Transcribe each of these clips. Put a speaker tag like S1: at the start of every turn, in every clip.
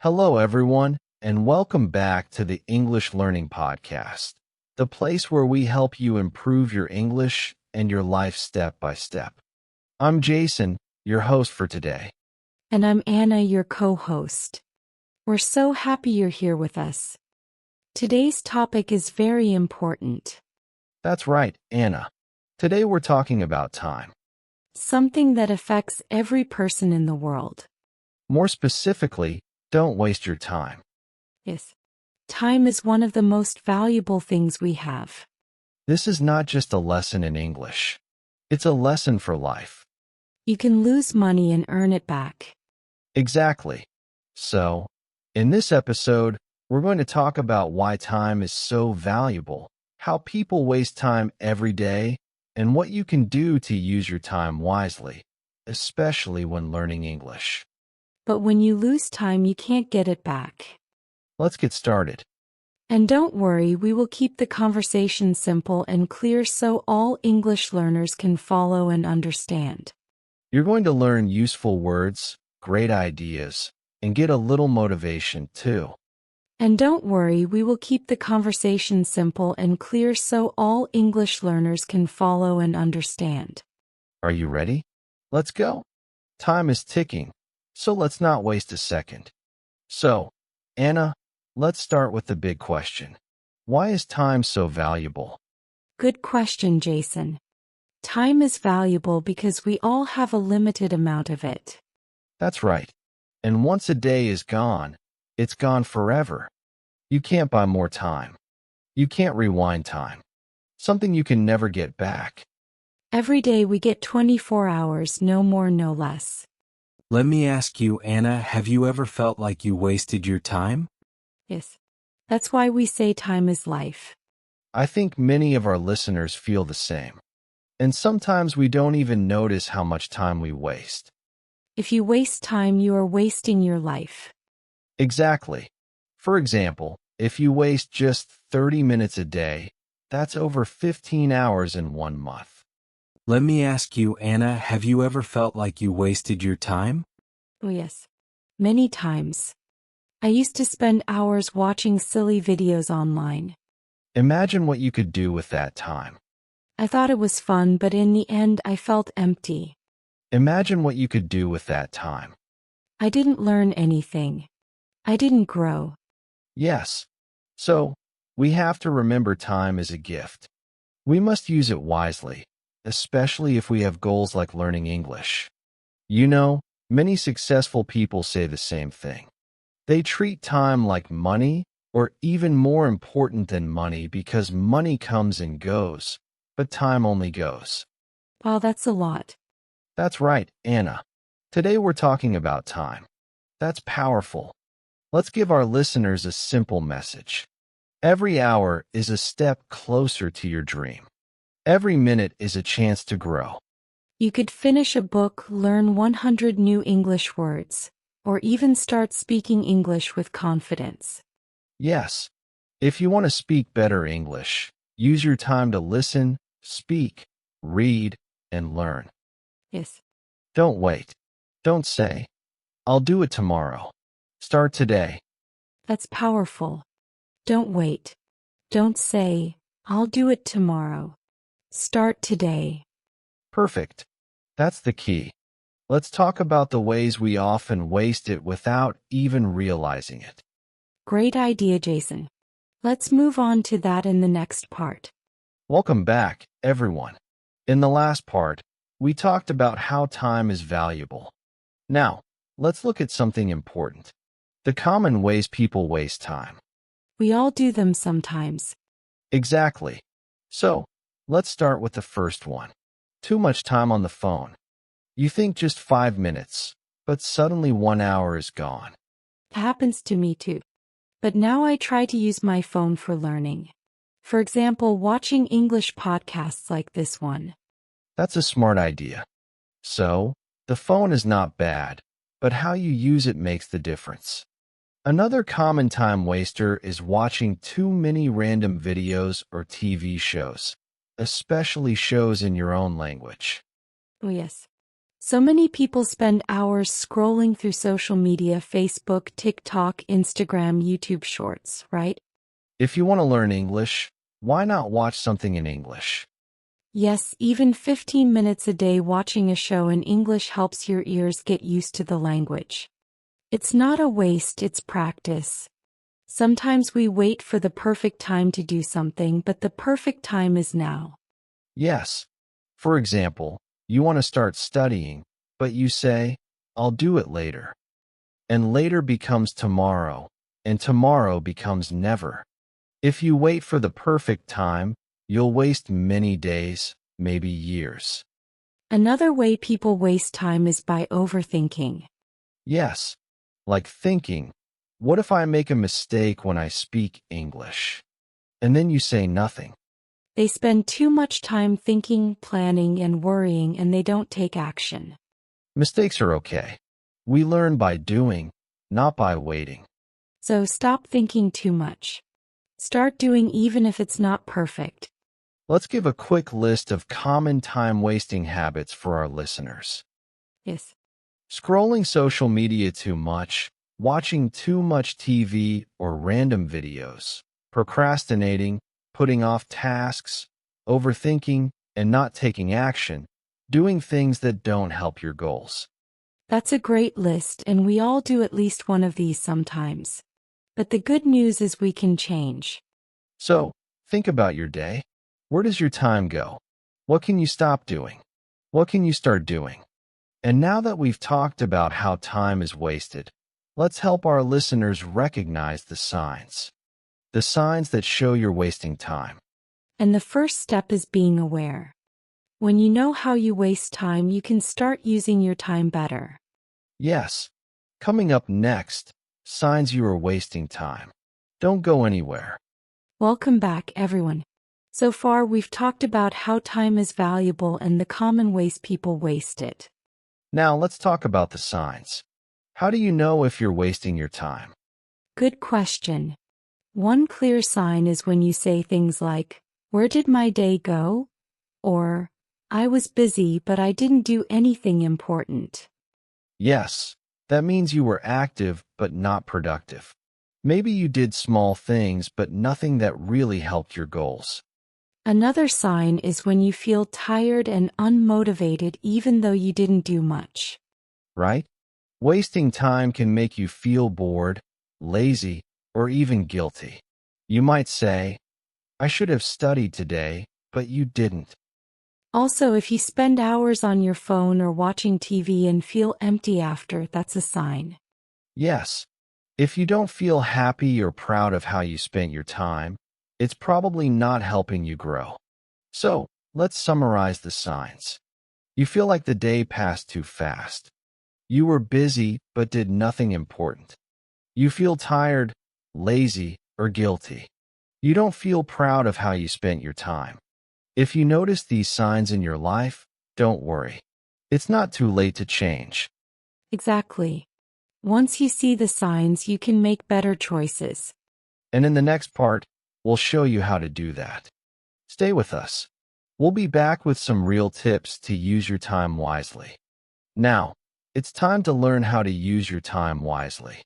S1: Hello, everyone, and welcome back to the English Learning Podcast, the place where we help you improve your English and your life step by step. I'm Jason, your host for today.
S2: And I'm Anna, your co-host. We're so happy you're here with us. Today's topic is very important.
S1: That's right, Anna. Today we're talking about time.
S2: Something that affects every person in the world.
S1: More specifically, don't waste your time.
S2: Yes. Time is one of the most valuable things we have.
S1: This is not just a lesson in English. It's a lesson for life.
S2: You can lose money and earn it back.
S1: Exactly. So, in this episode, we're going to talk about why time is so valuable, how people waste time every day, and what you can do to use your time wisely, especially when learning English.
S2: But when you lose time, you can't get it back.
S1: Let's get started.
S2: And don't worry, we will keep the conversation simple and clear so all English learners can follow and understand.
S1: You're going to learn useful words, great ideas, and get a little motivation too.
S2: And don't worry, we will keep the conversation simple and clear so all English learners can follow and understand.
S1: Are you ready? Let's go. Time is ticking, so let's not waste a second. So, Anna, let's start with the big question. Why is time so valuable?
S2: Good question, Jason. Time is valuable because we all have a limited amount of it.
S1: That's right. And once a day is gone, it's gone forever. You can't buy more time. You can't rewind time. Something you can never get back.
S2: Every day we get 24 hours, no more, no less.
S3: Let me ask you, Anna, have you ever felt like you wasted your time?
S2: Yes. That's why we say time is life.
S1: I think many of our listeners feel the same. And sometimes we don't even notice how much time we waste.
S2: If you waste time, you are wasting your life.
S1: Exactly. For example, if you waste just 30 minutes a day, that's over 15 hours in 1 month.
S3: Let me ask you, Anna, have you ever felt like you wasted your time?
S2: Oh yes. Many times. I used to spend hours watching silly videos online.
S1: Imagine what you could do with that time.
S2: I thought it was fun, but in the end I felt empty.
S1: Imagine what you could do with that time.
S2: I didn't learn anything. I didn't grow.
S1: Yes. So, we have to remember time is a gift. We must use it wisely, especially if we have goals like learning English. You know, many successful people say the same thing. They treat time like money, or even more important than money, because money comes and goes, but time only goes.
S2: Wow, that's a lot.
S1: That's right, Anna. Today we're talking about time. That's powerful. Let's give our listeners a simple message. Every hour is a step closer to your dream. Every minute is a chance to grow.
S2: You could finish a book, learn 100 new English words, or even start speaking English with confidence.
S1: Yes. If you want to speak better English, use your time to listen, speak, read, and learn.
S2: Yes.
S1: Don't wait. Don't say, "I'll do it tomorrow." Start today.
S2: That's powerful. Don't wait. Don't say, "I'll do it tomorrow." Start today.
S1: Perfect. That's the key. Let's talk about the ways we often waste it without even realizing it.
S2: Great idea, Jason. Let's move on to that in the next part.
S1: Welcome back, everyone. In the last part, we talked about how time is valuable. Now, let's look at something important. The common ways people waste time.
S2: We all do them sometimes.
S1: Exactly. So, let's start with the first one. Too much time on the phone. You think just 5 minutes, but suddenly 1 hour is gone.
S2: It happens to me too. But now I try to use my phone for learning. For example, watching English podcasts like this one.
S1: That's a smart idea. So, the phone is not bad, but how you use it makes the difference. Another common time waster is watching too many random videos or TV shows, especially shows in your own language.
S2: Oh yes. So many people spend hours scrolling through social media, Facebook, TikTok, Instagram, YouTube Shorts, right?
S1: If you want to learn English, why not watch something in English?
S2: Yes, even 15 minutes a day watching a show in English helps your ears get used to the language. It's not a waste, it's practice. Sometimes we wait for the perfect time to do something, but the perfect time is now.
S1: Yes. For example, you want to start studying, but you say, I'll do it later. And later becomes tomorrow, and tomorrow becomes never. If you wait for the perfect time, you'll waste many days, maybe years.
S2: Another way people waste time is by overthinking.
S1: Yes, like thinking, what if I make a mistake when I speak English? And then you say nothing.
S2: They spend too much time thinking, planning, and worrying, and they don't take action.
S1: Mistakes are okay. We learn by doing, not by waiting.
S2: So stop thinking too much. Start doing even if it's not perfect.
S1: Let's give a quick list of common time-wasting habits for our listeners.
S2: Yes.
S1: Scrolling social media too much, watching too much TV or random videos, procrastinating, putting off tasks, overthinking, and not taking action, doing things that don't help your goals.
S2: That's a great list, and we all do at least one of these sometimes. But the good news is we can change.
S1: So, think about your day. Where does your time go? What can you stop doing? What can you start doing? And now that we've talked about how time is wasted, let's help our listeners recognize the signs. The signs that show you're wasting time.
S2: And the first step is being aware. When you know how you waste time, you can start using your time better.
S1: Yes. Coming up next, signs you are wasting time. Don't go anywhere.
S2: Welcome back, everyone. So far, we've talked about how time is valuable and the common ways people waste it.
S1: Now let's talk about the signs. How do you know if you're wasting your time?
S2: Good question. One clear sign is when you say things like, "Where did my day go?" Or, "I was busy but I didn't do anything important."
S1: Yes, that means you were active but not productive. Maybe you did small things but nothing that really helped your goals.
S2: Another sign is when you feel tired and unmotivated even though you didn't do much.
S1: Right? Wasting time can make you feel bored, lazy, or even guilty. You might say, I should have studied today, but you didn't.
S2: Also, if you spend hours on your phone or watching TV and feel empty after, that's a sign.
S1: Yes. If you don't feel happy or proud of how you spent your time, it's probably not helping you grow. So, let's summarize the signs. You feel like the day passed too fast. You were busy but did nothing important. You feel tired, lazy, or guilty. You don't feel proud of how you spent your time. If you notice these signs in your life, don't worry. It's not too late to change.
S2: Exactly. Once you see the signs, you can make better choices.
S1: And in the next part, we'll show you how to do that. Stay with us. We'll be back with some real tips to use your time wisely. Now, it's time to learn how to use your time wisely.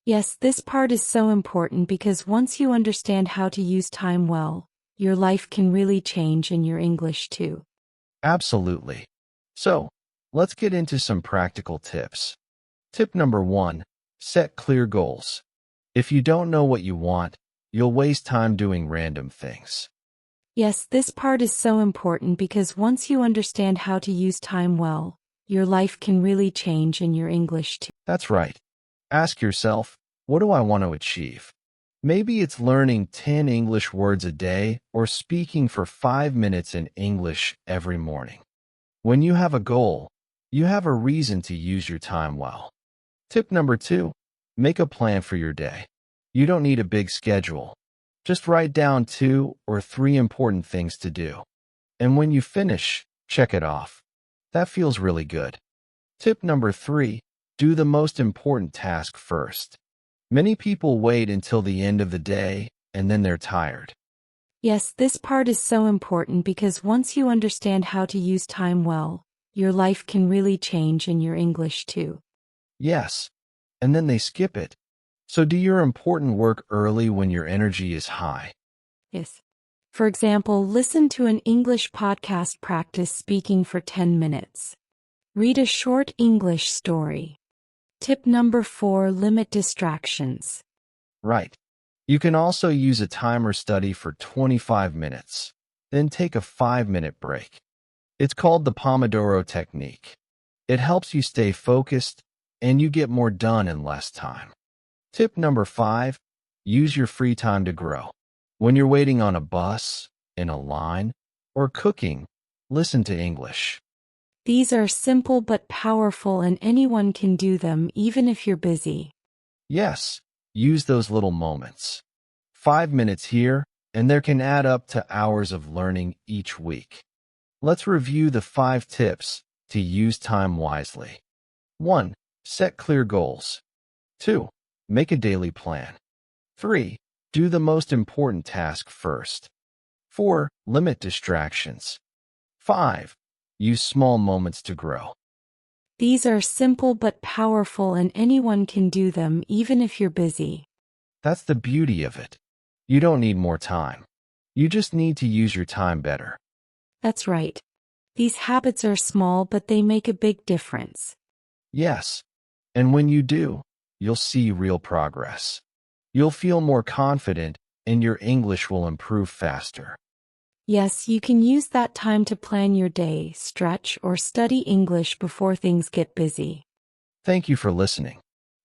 S2: Yes, this part is so important because once you understand how to use time well, your life can really change in your English too.
S1: Absolutely. So, let's get into some practical tips. Tip number 1, set clear goals. If you don't know what you want, you'll waste time doing random things.
S2: Yes, this part is so important because once you understand how to use time well, your life can really change in your English too.
S1: That's right. Ask yourself, what do I want to achieve? Maybe it's learning 10 English words a day or speaking for 5 minutes in English every morning. When you have a goal, you have a reason to use your time well. Tip number 2, make a plan for your day. You don't need a big schedule. Just write down 2 or 3 important things to do. And when you finish, check it off. That feels really good. Tip number 3, do the most important task first. Many people wait until the end of the day, and then they're tired.
S2: Yes, this part is so important because once you understand how to use time well, Your life can really change in your English too.
S1: Yes. And then they skip it. So do your important work early when your energy is high.
S2: Yes. For example, listen to an English podcast, practice speaking for 10 minutes. Read a short English story. Tip number 4, limit distractions.
S1: Right. You can also use a timer study for 25 minutes, then take a 5-minute break. It's called the Pomodoro technique. It helps you stay focused and you get more done in less time. Tip number 5, use your free time to grow. When you're waiting on a bus, in a line, or cooking, listen to English.
S2: These are simple but powerful, and anyone can do them even if you're busy.
S1: Yes, use those little moments. 5 minutes here, and there can add up to hours of learning each week. Let's review the 5 tips to use time wisely. 1. Set clear goals. 2. Make a daily plan. 3. Do the most important task first. 4. Limit distractions. 5. Use small moments to grow.
S2: These are simple but powerful, and anyone can do them even if you're busy.
S1: That's the beauty of it. You don't need more time. You just need to use your time better.
S2: That's right. These habits are small, but they make a big difference.
S1: Yes. And when you do, you'll see real progress. You'll feel more confident, and your English will improve faster.
S2: Yes, you can use that time to plan your day, stretch, or study English before things get busy.
S1: Thank you for listening.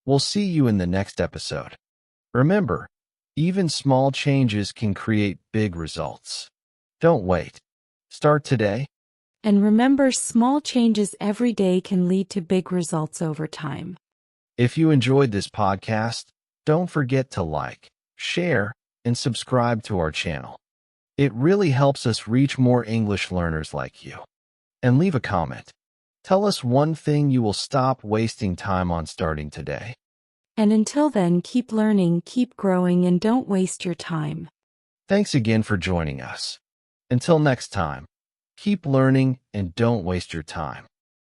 S1: We'll see you in the next episode. Remember, even small changes can create big results. Don't wait. Start today.
S2: And remember, small changes every day can lead to big results over time.
S1: If you enjoyed this podcast, don't forget to like, share, and subscribe to our channel. It really helps us reach more English learners like you. And leave a comment. Tell us one thing you will stop wasting time on starting today.
S2: And until then, keep learning, keep growing, and don't waste your time.
S1: Thanks again for joining us. Until next time, keep learning and don't waste your time.